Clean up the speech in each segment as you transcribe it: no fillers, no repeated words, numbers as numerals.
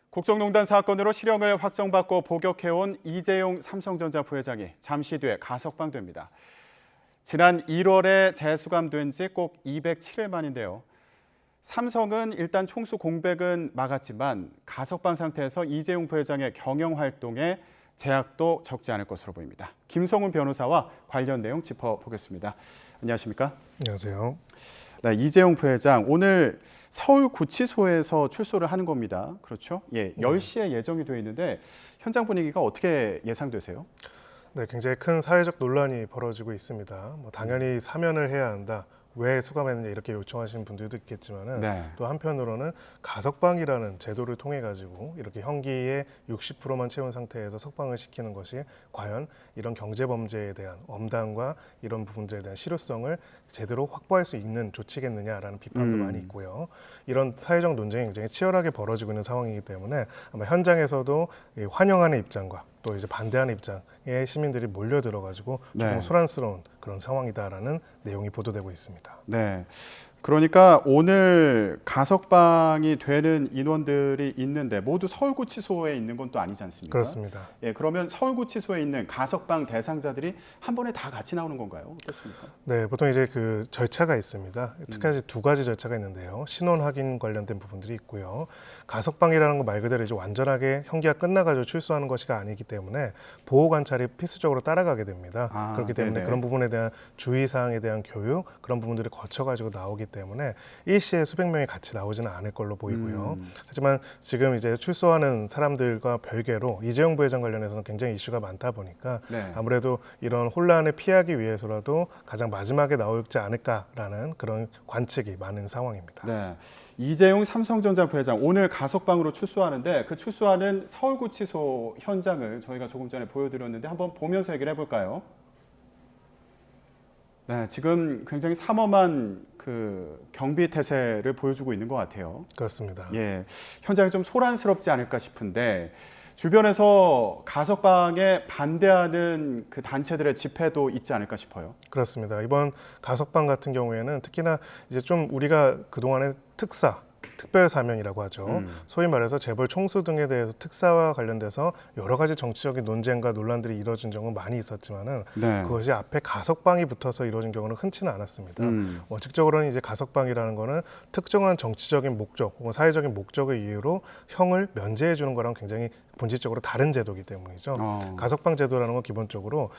국정농단 사건으로 실형을 확정받고 복역해온 이재용 삼성전자 부회장이 잠시 뒤에 가석방됩니다. 지난 1월에 재수감된 지 꼭 207일 만인데요. 삼성은 일단 총수 공백은 막았지만 가석방 상태에서 이재용 부회장의 경영 활동에 제약도 적지 않을 것으로 보입니다. 김성훈 변호사와 관련 내용 짚어보겠습니다. 안녕하십니까? 안녕하세요. 네, 이재용 부회장 오늘 서울구치소에서 출소를 하는 겁니다. 그렇죠? 예, 10시에 예정이 되어 있는데 현장 분위기가 어떻게 예상되세요? 네, 굉장히 큰 사회적 논란이 벌어지고 있습니다. 당연히 사면을 해야 한다. 왜 수감했느냐 이렇게 요청하시는 분들도 있겠지만은 네. 또 한편으로는 가석방이라는 제도를 통해 가지고 이렇게 형기의 60%만 채운 상태에서 석방을 시키는 것이 과연 이런 경제 범죄에 대한 엄단과 이런 부분들에 대한 실효성을 제대로 확보할 수 있는 조치겠느냐라는 비판도 많이 있고요. 이런 사회적 논쟁이 굉장히 치열하게 벌어지고 있는 상황이기 때문에 아마 현장에서도 환영하는 입장과 또 이제 반대하는 입장에 시민들이 몰려 들어가지고 조금 네. 소란스러운 그런 상황이다라는 내용이 보도되고 있습니다. 네. 그러니까 오늘 가석방이 되는 인원들이 있는데 모두 서울구치소에 있는 건 또 아니지 않습니까? 그렇습니다. 예, 그러면 서울구치소에 있는 가석방 대상자들이 한 번에 다 같이 나오는 건가요? 어떻습니까? 네, 보통 이제 그 절차가 있습니다. 특히 두 가지 절차가 있는데요. 신원 확인 관련된 부분들이 있고요. 가석방이라는 거 말 그대로 이제 완전하게 형기가 끝나가지고 출소하는 것이 아니기 때문에 보호 관찰이 필수적으로 따라가게 됩니다. 그렇기 때문에 네네. 그런 부분에 대한 주의 사항에 대한 교육 그런 부분들을 거쳐가지고 나오기 때문에 일시에 수백 명이 같이 나오지는 않을 걸로 보이고요. 하지만 지금 이제 출소하는 사람들과 별개로 이재용 부회장 관련해서는 굉장히 이슈가 많다 보니까 네. 아무래도 이런 혼란을 피하기 위해서라도 가장 마지막에 나오지 않을까라는 그런 관측이 많은 상황입니다. 네. 이재용 삼성전자 부회장 오늘 가석방으로 출소하는데 그 출소하는 서울구치소 현장을 저희가 조금 전에 보여드렸는데 한번 보면서 얘기를 해볼까요? 네, 지금 굉장히 삼엄한 그 경비 태세를 보여주고 있는 것 같아요. 그렇습니다. 예, 현장이 좀 소란스럽지 않을까 싶은데 주변에서 가석방에 반대하는 그 단체들의 집회도 있지 않을까 싶어요. 그렇습니다. 이번 가석방 같은 경우에는 특히나 이제 좀 우리가 그동안에 특별 사면이라고 하죠. 소위 말해서 재벌 총수 등에 대해서 특사와 관련돼서 여러 가지 정치적인 논쟁과 논란들이 이뤄진 적은 많이 있었지만은 네. 그것이 앞에 가석방이 붙어서 이루어진 경우는 흔치는 않았습니다. 원칙적으로는 이제 가석방이라는 거는 특정한 정치적인 목적 혹은 사회적인 목적의 이유로 형을 면제해 주는 거랑 굉장히 본질적으로 다른 제도이기 때문이죠. 가석방 제도라는 건 기본적으로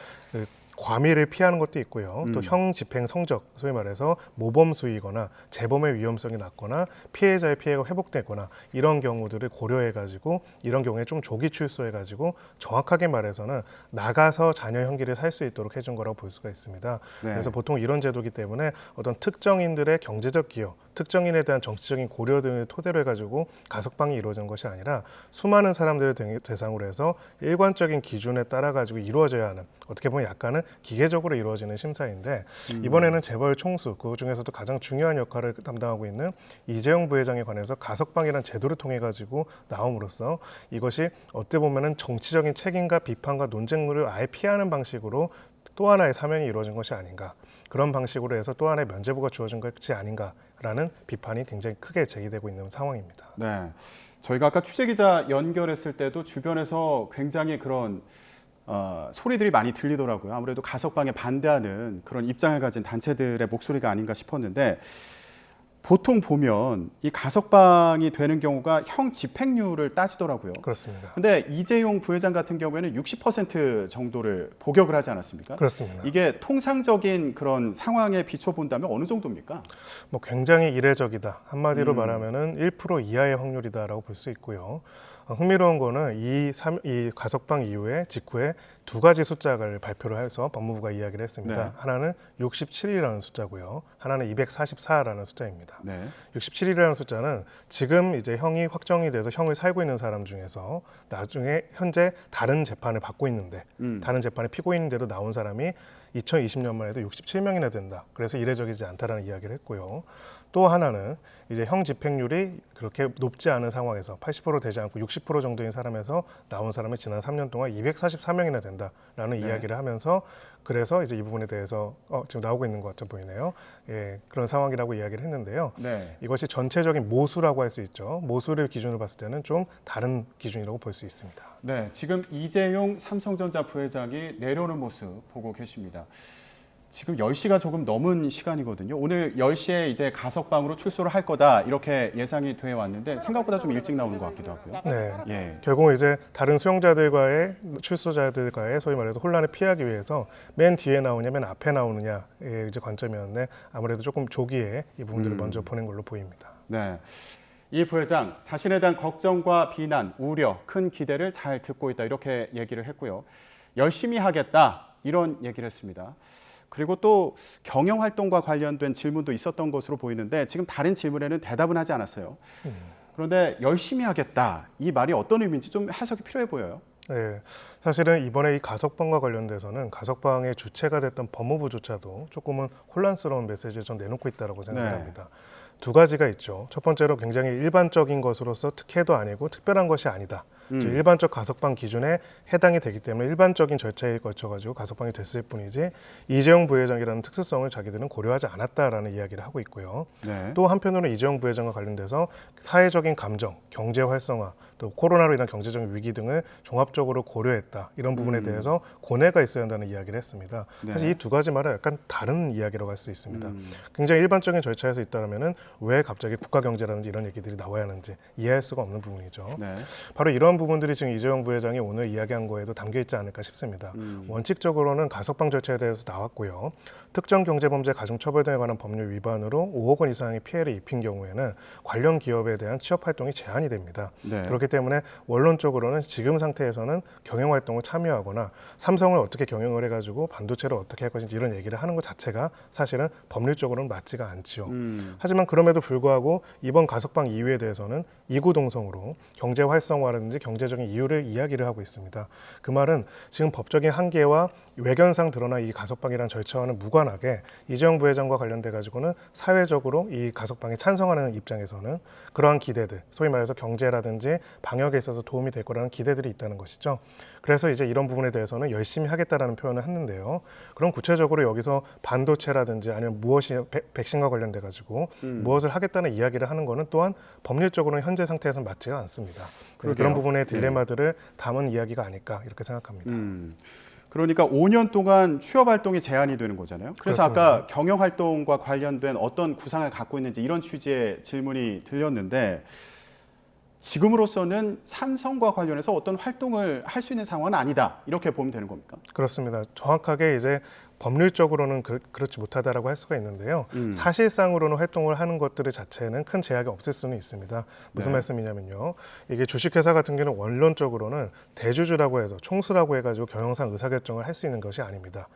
과미를 피하는 것도 있고요. 또 형 집행 성적, 소위 말해서 모범 수이거나 재범의 위험성이 낮거나 피해자의 피해가 회복되거나 이런 경우들을 고려해가지고 이런 경우에 좀 조기 출소해가지고 정확하게 말해서는 나가서 자녀 형기를 살 수 있도록 해준 거라고 볼 수가 있습니다. 네. 그래서 보통 이런 제도이기 때문에 어떤 특정인들의 경제적 기여, 특정인에 대한 정치적인 고려 등을 토대로 해가지고 가석방이 이루어지는 것이 아니라 수많은 사람들을 대상으로 해서 일관적인 기준에 따라 가지고 이루어져야 하는 어떻게 보면 약간은 기계적으로 이루어지는 심사인데 이번에는 재벌 총수 그 중에서도 가장 중요한 역할을 담당하고 있는 이재용 부회장에 관해서 가석방이라는 제도를 통해 가지고 나옴으로써 이것이 어떻게 보면은 정치적인 책임과 비판과 논쟁물을 아예 피하는 방식으로 또 하나의 사면이 이루어진 것이 아닌가 그런 방식으로 해서 또 하나의 면죄부가 주어진 것이 아닌가라는 비판이 굉장히 크게 제기되고 있는 상황입니다. 네. 저희가 아까 취재기자 연결했을 때도 주변에서 굉장히 그런 소리들이 많이 들리더라고요. 아무래도 가석방에 반대하는 그런 입장을 가진 단체들의 목소리가 아닌가 싶었는데 보통 보면 이 가석방이 되는 경우가 형 집행률을 따지더라고요. 그렇습니다. 근데 이재용 부회장 같은 경우에는 60% 정도를 복역을 하지 않았습니까? 그렇습니다. 이게 통상적인 그런 상황에 비춰본다면 어느 정도입니까? 굉장히 이례적이다. 한마디로 말하면은 1% 이하의 확률이다라고 볼 수 있고요. 흥미로운 거는 이 가석방 이후에 직후에 두 가지 숫자를 발표를 해서 법무부가 이야기를 했습니다. 네. 하나는 67이라는 숫자고요. 하나는 244라는 숫자입니다. 네. 67이라는 숫자는 지금 이제 형이 확정이 돼서 형을 살고 있는 사람 중에서 나중에 현재 다른 재판을 받고 있는데 다른 재판에 피고인인데도 나온 사람이 2020년만 해도 67명이나 된다. 그래서 이례적이지 않다라는 이야기를 했고요. 또 하나는 이제 형 집행률이 그렇게 높지 않은 상황에서 80% 되지 않고 60% 정도인 사람에서 나온 사람이 지난 3년 동안 244명이나 된다라는 이야기를 하면서 그래서 이제 이 부분에 대해서 지금 나오고 있는 것 같아 보이네요. 예, 그런 상황이라고 이야기를 했는데요. 이것이 전체적인 모수라고 할 수 있죠. 모수를 기준으로 봤을 때는 좀 다른 기준이라고 볼 수 있습니다. 네, 지금 이재용 삼성전자 부회장이 내려오는 모습 보고 계십니다. 지금 10시가 조금 넘은 시간이거든요. 오늘 10시에 이제 가석방으로 출소를 할 거다 이렇게 예상이 돼 왔는데 생각보다 좀 일찍 나오는 것 같기도 하고요. 네. 예. 결국 이제 다른 수용자들과의 출소자들과의 소위 말해서 혼란을 피하기 위해서 맨 뒤에 나오냐, 맨 앞에 나오느냐의 이제 관점이었는데 아무래도 조금 조기에 이 부분들을 먼저 보낸 걸로 보입니다. 네. 이 부회장 자신에 대한 걱정과 비난, 우려, 큰 기대를 잘 듣고 있다 이렇게 얘기를 했고요. 열심히 하겠다 이런 얘기를 했습니다. 그리고 또 경영 활동과 관련된 질문도 있었던 것으로 보이는데 지금 다른 질문에는 대답은 하지 않았어요. 그런데 열심히 하겠다 이 말이 어떤 의미인지 좀 해석이 필요해 보여요. 네, 사실은 이번에 이 가석방과 관련돼서는 가석방의 주체가 됐던 법무부조차도 조금은 혼란스러운 메시지를 좀 내놓고 있다고 생각합니다. 두 가지가 있죠. 첫 번째로 굉장히 일반적인 것으로서 특혜도 아니고 특별한 것이 아니다. 즉 일반적 가석방 기준에 해당이 되기 때문에 일반적인 절차에 거쳐가지고 가석방이 됐을 뿐이지 이재용 부회장이라는 특수성을 자기들은 고려하지 않았다라는 이야기를 하고 있고요. 또 한편으로는 이재용 부회장과 관련돼서 사회적인 감정, 경제 활성화, 또 코로나로 인한 경제적인 위기 등을 종합적으로 고려했다. 이런 부분에 대해서 고뇌가 있어야 한다는 이야기를 했습니다. 사실 이 두 가지 말은 약간 다른 이야기라고 할 수 있습니다. 굉장히 일반적인 절차에서 있다면 왜 갑자기 국가 경제라든지 이런 얘기들이 나와야 하는지 이해할 수가 없는 부분이죠. 바로 이런 부분들이 지금 이재용 부회장이 오늘 이야기한 거에도 담겨 있지 않을까 싶습니다. 원칙적으로는 가석방 절차에 대해서 나왔고요. 특정 경제범죄 가중처벌 등에 관한 법률 위반으로 5억 원 이상의 피해를 입힌 경우에는 관련 기업에 대한 취업 활동이 제한이 됩니다. 그렇기 때문에 원론적으로는 지금 상태에서는 경영 활동을 참여하거나 삼성을 어떻게 경영을 해가지고 반도체를 어떻게 할 것인지 이런 얘기를 하는 것 자체가 사실은 법률적으로는 맞지가 않지요. 하지만 그럼에도 불구하고 이번 가석방 이유에 대해서는 이구동성으로 경제 활성화라든지 경제적인 이유를 이야기를 하고 있습니다. 그 말은 지금 법적인 한계와 외견상 드러나 이 가석방이라는 절차와는 무관하게 이재용 부회장과 관련돼 가지고는 사회적으로 이 가석방에 찬성하는 입장에서는 그러한 기대들, 소위 말해서 경제라든지 방역에 있어서 도움이 될 거라는 기대들이 있다는 것이죠. 그래서 이제 이런 부분에 대해서는 열심히 하겠다라는 표현을 했는데요. 그럼 구체적으로 여기서 반도체라든지 아니면 무엇이 백신과 관련돼 가지고 무엇을 하겠다는 이야기를 하는 거는 또한 법률적으로는 현재 상태에서는 맞지가 않습니다. 그런 부분의 딜레마들을 담은 이야기가 아닐까 이렇게 생각합니다. 그러니까 5년 동안 취업 활동이 제한이 되는 거잖아요. 그래서 그렇습니다. 아까 경영 활동과 관련된 어떤 구상을 갖고 있는지 이런 취지의 질문이 들렸는데 지금으로서는 삼성과 관련해서 어떤 활동을 할 수 있는 상황은 아니다. 이렇게 보면 되는 겁니까? 그렇습니다. 정확하게 이제 법률적으로는 그렇지 못하다라고 할 수가 있는데요. 사실상으로는 활동을 하는 것들 자체는 큰 제약이 없을 수는 있습니다. 무슨 말씀이냐면요. 이게 주식회사 같은 경우는 원론적으로는 대주주라고 해서 총수라고 해가지고 경영상 의사결정을 할 수 있는 것이 아닙니다.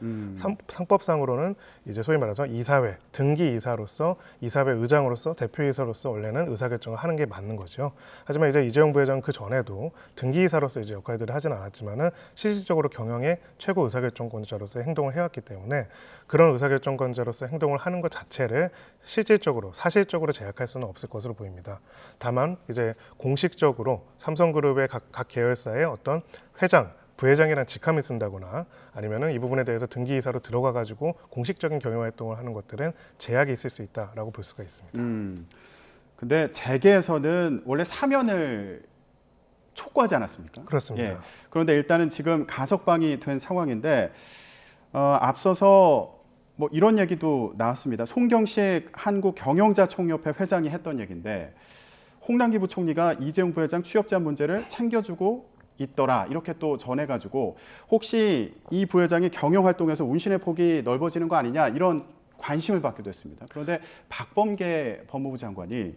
상법상으로는 이제 소위 말해서 이사회, 등기 이사로서 이사회 의장으로서 대표이사로서 원래는 의사결정을 하는 게 맞는 거죠. 하지만 이제 이재용 부회장은 그 전에도 등기 이사로서 이제 역할들을 하지는 않았지만은 실질적으로 경영의 최고 의사결정권자로서의 행동을 해왔기 때문에 그런 의사결정권자로서 행동을 하는 것 자체를 실질적으로 사실적으로 제약할 수는 없을 것으로 보입니다. 다만 이제 공식적으로 삼성그룹의 각 계열사의 어떤 회장, 부회장이라는 직함을 쓴다거나 아니면은 이 부분에 대해서 등기이사로 들어가 가지고 공식적인 경영 활동을 하는 것들은 제약이 있을 수 있다라고 볼 수가 있습니다. 근데 재계에서는 원래 사면을 촉구하지 않았습니까? 그렇습니다. 예. 그런데 일단은 지금 가석방이 된 상황인데 앞서서 뭐 이런 얘기도 나왔습니다. 송경식 한국경영자총협회 회장이 했던 얘기인데 홍남기 부총리가 이재용 부회장 취업자 문제를 챙겨주고 있더라 이렇게 또 전해가지고 혹시 이 부회장이 경영 활동에서 운신의 폭이 넓어지는 거 아니냐 이런 관심을 받기도 했습니다. 그런데 박범계 법무부 장관이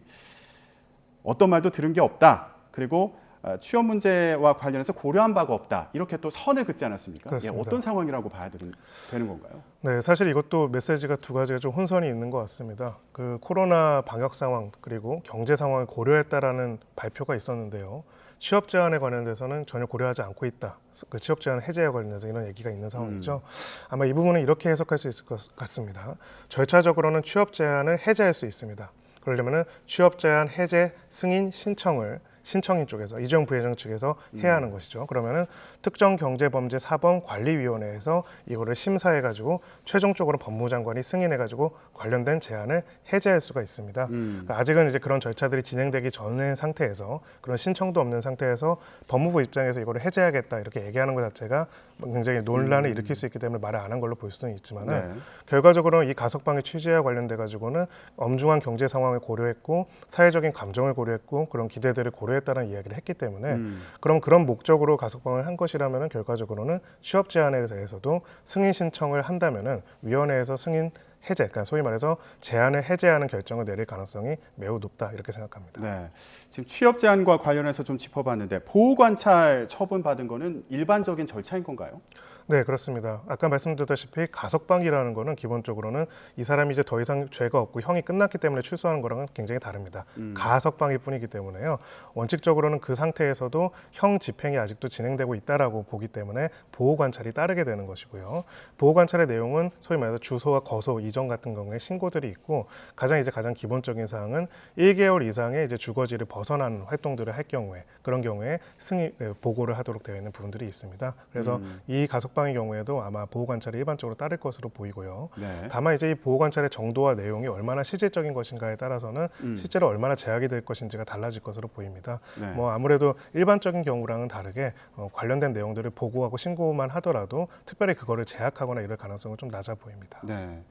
어떤 말도 들은 게 없다. 그리고 취업 문제와 관련해서 고려한 바가 없다. 이렇게 또 선을 긋지 않았습니까? 예, 어떤 상황이라고 봐야 되는 건가요? 네, 사실 이것도 메시지가 두 가지가 좀 혼선이 있는 것 같습니다. 그 코로나 방역 상황 그리고 경제 상황을 고려했다라는 발표가 있었는데요. 취업 제한에 관련돼서는 전혀 고려하지 않고 있다. 그 취업 제한 해제에 관련해서 이런 얘기가 있는 상황이죠. 아마 이 부분은 이렇게 해석할 수 있을 것 같습니다. 절차적으로는 취업 제한을 해제할 수 있습니다. 그러려면은 취업 제한 해제 승인 신청을 신청인 쪽에서 이재용 부회장 측에서 해야 하는 것이죠. 그러면은 특정경제범죄사범관리위원회에서 이거를 심사해가지고 최종적으로 법무장관이 승인해가지고 관련된 제한을 해제할 수가 있습니다. 그러니까 아직은 이제 그런 절차들이 진행되기 전의 상태에서 그런 신청도 없는 상태에서 법무부 입장에서 이거를 해제하겠다 이렇게 얘기하는 것 자체가 굉장히 논란을 일으킬 수 있기 때문에 말을 안 한 걸로 볼 수는 있지만은 네. 결과적으로는 이 가석방의 취지와 관련돼 가지고는 엄중한 경제 상황을 고려했고 사회적인 감정을 고려했고 그런 기대들을 고려했다는 이야기를 했기 때문에 그럼 그런 목적으로 가석방을 한 것이라면은 결과적으로는 취업 제한에 대해서도 승인 신청을 한다면은 위원회에서 승인 해제, 그러니까 소위 말해서 제한을 해제하는 결정을 내릴 가능성이 매우 높다 이렇게 생각합니다. 네. 지금 취업 제한과 관련해서 좀 짚어봤는데 보호 관찰 처분 받은 거는 일반적인 절차인 건가요? 네, 그렇습니다. 아까 말씀드렸다시피 가석방이라는 거는 기본적으로는 이 사람이 이제 더 이상 죄가 없고 형이 끝났기 때문에 출소하는 거랑은 굉장히 다릅니다. 가석방일 뿐이기 때문에요. 원칙적으로는 그 상태에서도 형 집행이 아직도 진행되고 있다라고 보기 때문에 보호 관찰이 따르게 되는 것이고요. 보호 관찰의 내용은 소위 말해서 주소와 거소 이전 같은 경우에 신고들이 있고 가장 기본적인 사항은 1개월 이상의 이제 주거지를 벗어나는 활동들을 할 경우에 그런 경우에 승인 보고를 하도록 되어 있는 부분들이 있습니다. 그래서 이 가석방의 경우에도 아마 보호 관찰이 일반적으로 따를 것으로 보이고요. 네. 다만 이제 이 보호 관찰의 정도와 내용이 얼마나 실질적인 것인가에 따라서는 실제로 얼마나 제약이 될 것인지가 달라질 것으로 보입니다. 네. 뭐 아무래도 일반적인 경우랑은 다르게 관련된 내용들을 보고하고 신고만 하더라도 특별히 그거를 제약하거나 이럴 가능성은 좀 낮아 보입니다. 네.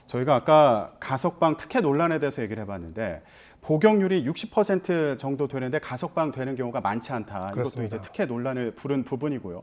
저희가 아까 가석방 특혜 논란에 대해서 얘기를 해봤는데 복용률이 60% 정도 되는데 가석방 되는 경우가 많지 않다. 그렇습니다. 이것도 이제 특혜 논란을 부른 부분이고요.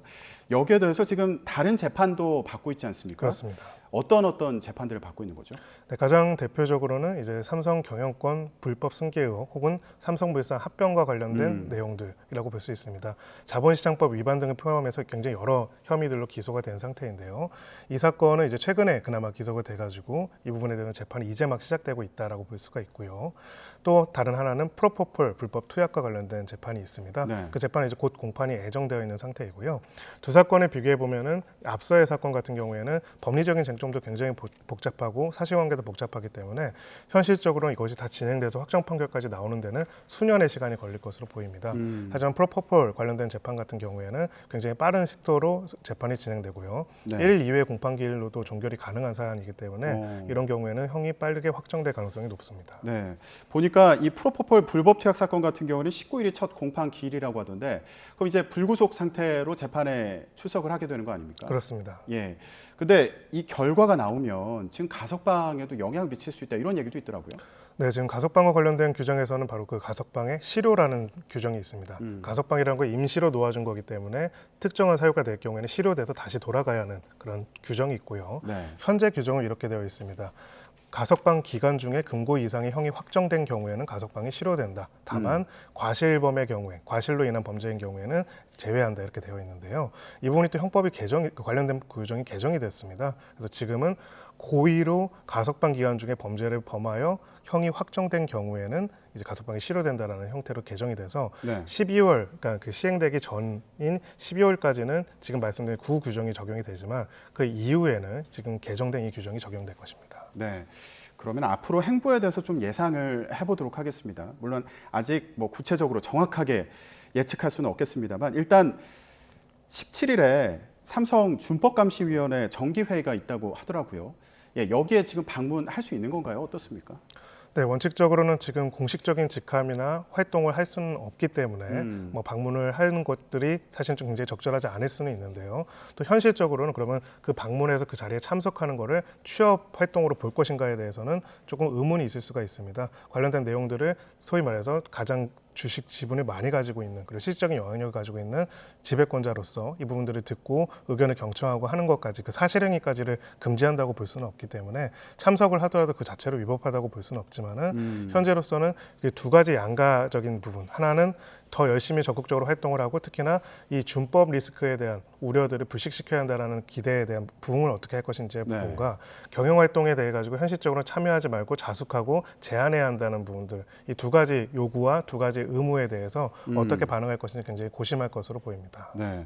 여기에 대해서 지금 다른 재판도 받고 있지 않습니까? 그렇습니다. 어떤 재판들을 받고 있는 거죠? 네, 가장 대표적으로는 이제 삼성 경영권 불법 승계 의혹 혹은 삼성물산 합병과 관련된 내용들이라고 볼 수 있습니다. 자본시장법 위반 등을 포함해서 굉장히 여러 혐의들로 기소가 된 상태인데요. 이 사건은 이제 최근에 그나마 기소가 돼가지고 이 부분에 대한 재판이 이제 막 시작되고 있다라고 볼 수가 있고요. 또 다른 하나는 프로포폴 불법 투약과 관련된 재판이 있습니다. 네. 그 재판은 이제 곧 공판이 예정되어 있는 상태이고요. 두 사건을 비교해 보면은 앞서의 사건 같은 경우에는 법리적인 쟁점도 굉장히 복잡하고 사실관계도 복잡하기 때문에 현실적으로 이것이 다 진행돼서 확정 판결까지 나오는 데는 수년의 시간이 걸릴 것으로 보입니다. 하지만 프로포폴 관련된 재판 같은 경우에는 굉장히 빠른 속도로 재판이 진행되고요. 네. 1일 이외 공판기일로도 종결이 가능한 사안이기 때문에 이런 경우에는 형이 빠르게 확정될 가능성이 높습니다. 네. 보니까 이 프로포폴 불법 투약 사건 같은 경우는 19일이 첫 공판 기일이라고 하던데 그럼 이제 불구속 상태로 재판에 출석을 하게 되는 거 아닙니까? 그렇습니다. 예. 근데 이 결과가 나오면 지금 가석방에도 영향을 미칠 수 있다 이런 얘기도 있더라고요. 네, 지금 가석방과 관련된 규정에서는 바로 그 가석방의 실효라는 규정이 있습니다. 가석방이라는 건 임시로 놓아준 거기 때문에 특정한 사유가 될 경우에는 실효돼서 다시 돌아가야 하는 그런 규정이 있고요. 네. 현재 규정은 이렇게 되어 있습니다. 가석방 기간 중에 금고 이상의 형이 확정된 경우에는 가석방이 실효된다. 다만 과실범의 경우에, 과실로 인한 범죄인 경우에는 제외한다 이렇게 되어 있는데요. 이 부분이 또 형법이 관련된 규정이 개정이 됐습니다. 그래서 지금은 고의로 가석방 기간 중에 범죄를 범하여 형이 확정된 경우에는 이제 가석방이 실효된다라는 형태로 개정이 돼서 네. 12월, 그러니까 그 시행되기 전인 12월까지는 지금 말씀드린 구 규정이 적용이 되지만 그 이후에는 지금 개정된 이 규정이 적용될 것입니다. 네. 그러면 앞으로 행보에 대해서 좀 예상을 해보도록 하겠습니다. 물론 아직 뭐 구체적으로 정확하게 예측할 수는 없겠습니다만 일단 17일에 삼성 준법감시위원회 정기회의가 있다고 하더라고요. 예, 여기에 지금 방문할 수 있는 건가요? 어떻습니까? 네, 원칙적으로는 지금 공식적인 직함이나 활동을 할 수는 없기 때문에 뭐 방문을 하는 것들이 사실 좀 굉장히 적절하지 않을 수는 있는데요. 또 현실적으로는 그러면 그 방문해서 그 자리에 참석하는 거를 취업 활동으로 볼 것인가에 대해서는 조금 의문이 있을 수가 있습니다. 관련된 내용들을 소위 말해서 가장 주식 지분을 많이 가지고 있는 그리고 실질적인 영향력을 가지고 있는 지배권자로서 이 부분들을 듣고 의견을 경청하고 하는 것까지 그 사실행위까지를 금지한다고 볼 수는 없기 때문에 참석을 하더라도 그 자체로 위법하다고 볼 수는 없지만은 현재로서는 두 가지 양가적인 부분 하나는 더 열심히 적극적으로 활동을 하고 특히나 이 준법 리스크에 대한 우려들을 불식시켜야 한다는 기대에 대한 부응을 어떻게 할 것인지의 부분과 경영 활동에 대해 가지고 현실적으로 참여하지 말고 자숙하고 제한해야 한다는 부분들 이 두 가지 요구와 두 가지 의무에 대해서 어떻게 반응할 것인지 굉장히 고심할 것으로 보입니다. 네.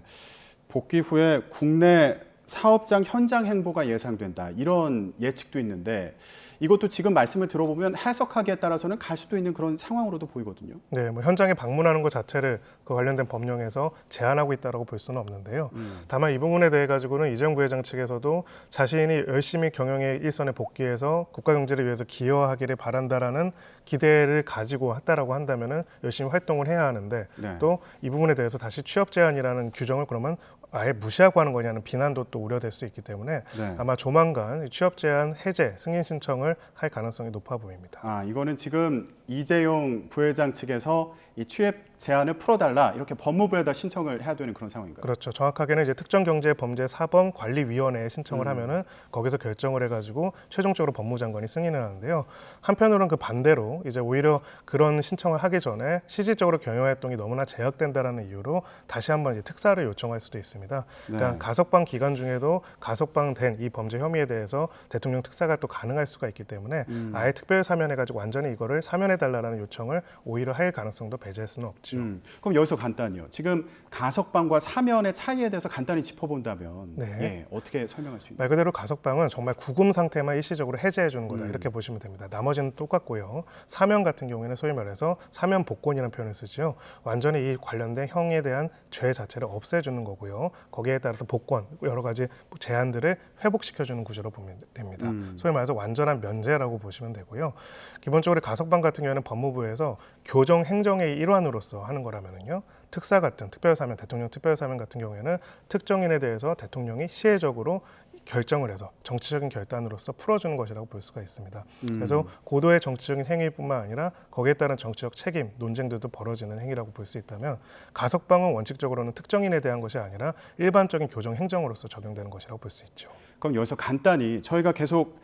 복귀 후에 국내 사업장 현장 행보가 예상된다 이런 예측도 있는데 이것도 지금 말씀을 들어보면 해석하기에 따라서는 갈 수도 있는 그런 상황으로도 보이거든요. 네, 뭐 현장에 방문하는 것 자체를 그 관련된 법령에서 제한하고 있다라고 볼 수는 없는데요. 다만 이 부분에 대해 가지고는 이재용 부회장 측에서도 자신이 열심히 경영의 일선에 복귀해서 국가 경제를 위해서 기여하기를 바란다라는 기대를 가지고 했다라고 한다면은 열심히 활동을 해야 하는데 네. 또 이 부분에 대해서 다시 취업 제한이라는 규정을 그러면 아예 무시하고 하는 거냐는 비난도 또 우려될 수 있기 때문에 네. 아마 조만간 취업 제한 해제 승인 신청을 할 가능성이 높아 보입니다. 아, 이거는 지금 이재용 부회장 측에서 이 취업 제한을 풀어달라 이렇게 법무부에다 신청을 해야 되는 그런 상황인가요? 그렇죠. 정확하게는 이제 특정경제범죄사범 관리위원회에 신청을 하면은 거기서 결정을 해가지고 최종적으로 법무장관이 승인을 하는데요. 한편으로는 그 반대로 이제 오히려 그런 신청을 하기 전에 실질적으로 경영활동이 너무나 제약된다라는 이유로 다시 한번 이제 특사를 요청할 수도 있습니다. 그러니까 네. 가석방 기간 중에도 가석방된 이 범죄 혐의에 대해서 대통령 특사가 또 가능할 수가 있기 때문에 아예 특별 사면해가지고 완전히 이거를 사면해달라는 요청을 오히려 할 가능성도 배제할 수는 없죠. 그럼 여기서 간단히요. 지금 가석방과 사면의 차이에 대해서 간단히 짚어본다면 네. 예, 어떻게 설명할 수 있나요? 말 그대로 가석방은 정말 구금 상태만 일시적으로 해제해 주는 거다 이렇게 보시면 됩니다. 나머지는 똑같고요. 사면 같은 경우에는 소위 말해서 사면 복권이라는 표현을 쓰죠. 완전히 이 관련된 형에 대한 죄 자체를 없애주는 거고요. 거기에 따라서 복권 여러 가지 제한들을 회복시켜주는 구조로 보면 됩니다. 소위 말해서 완전한 면제라고 보시면 되고요. 기본적으로 가석방 같은 경우에는 법무부에서 교정 행정의 일환으로서 하는 거라면은요. 특사 같은 특별사면, 대통령 특별사면 같은 경우에는 특정인에 대해서 대통령이 시혜적으로 결정을 해서 정치적인 결단으로서 풀어주는 것이라고 볼 수가 있습니다. 그래서 고도의 정치적인 행위뿐만 아니라 거기에 따른 정치적 책임, 논쟁들도 벌어지는 행위라고 볼 수 있다면 가석방은 원칙적으로는 특정인에 대한 것이 아니라 일반적인 교정 행정으로서 적용되는 것이라고 볼 수 있죠. 그럼 여기서 간단히 저희가 계속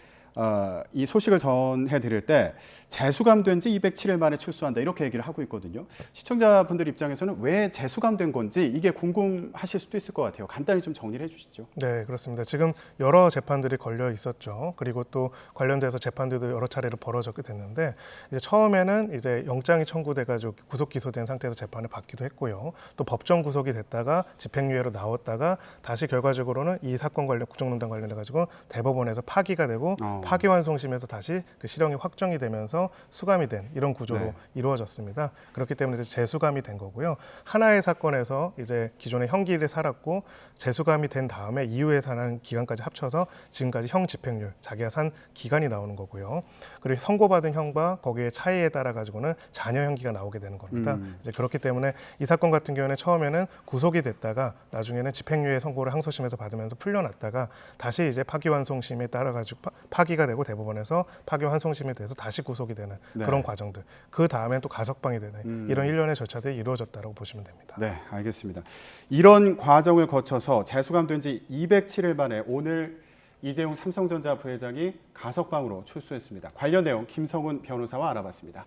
이 소식을 전해드릴 때 재수감된 지 207일 만에 출소한다 이렇게 얘기를 하고 있거든요. 시청자분들 입장에서는 왜 재수감된 건지 이게 궁금하실 수도 있을 것 같아요. 간단히 좀 정리를 해주시죠. 네, 그렇습니다. 지금 여러 재판들이 걸려 있었죠. 그리고 또 관련돼서 재판들도 여러 차례로 벌어졌게 됐는데 이제 처음에는 이제 영장이 청구돼가지고 구속 기소된 상태에서 재판을 받기도 했고요. 또 법정 구속이 됐다가 집행유예로 나왔다가 다시 결과적으로는 이 사건 관련 국정농단 관련해가지고 대법원에서 파기가 되고 파기환송심에서 다시 그 실형이 확정이 되면서 수감이 된 이런 구조로 네. 이루어졌습니다. 그렇기 때문에 이제 재수감이 된 거고요. 하나의 사건에서 이제 기존의 형기를 살았고 재수감이 된 다음에 이후에 사는 기간까지 합쳐서 지금까지 형 집행률 자기가 산 기간이 나오는 거고요. 그리고 선고받은 형과 거기에 차이에 따라 가지고는 자녀 형기가 나오게 되는 겁니다. 이제 그렇기 때문에 이 사건 같은 경우에는 처음에는 구속이 됐다가 나중에는 집행유예 선고를 항소심에서 받으면서 풀려났다가 다시 이제 파기환송심에 따라 가지고 파기가 되고 대법원에서 파기환송심에 대해서 다시 구속이 되는 네. 그런 과정들. 그 다음에 또 가석방이 되는 이런 일련의 절차들이 이루어졌다고 보시면 됩니다. 네, 알겠습니다. 이런 과정을 거쳐서 재수감된 지 207일 만에 오늘 이재용 삼성전자 부회장이 가석방으로 출소했습니다. 관련 내용 김성훈 변호사와 알아봤습니다.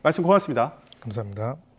말씀 고맙습니다. 감사합니다.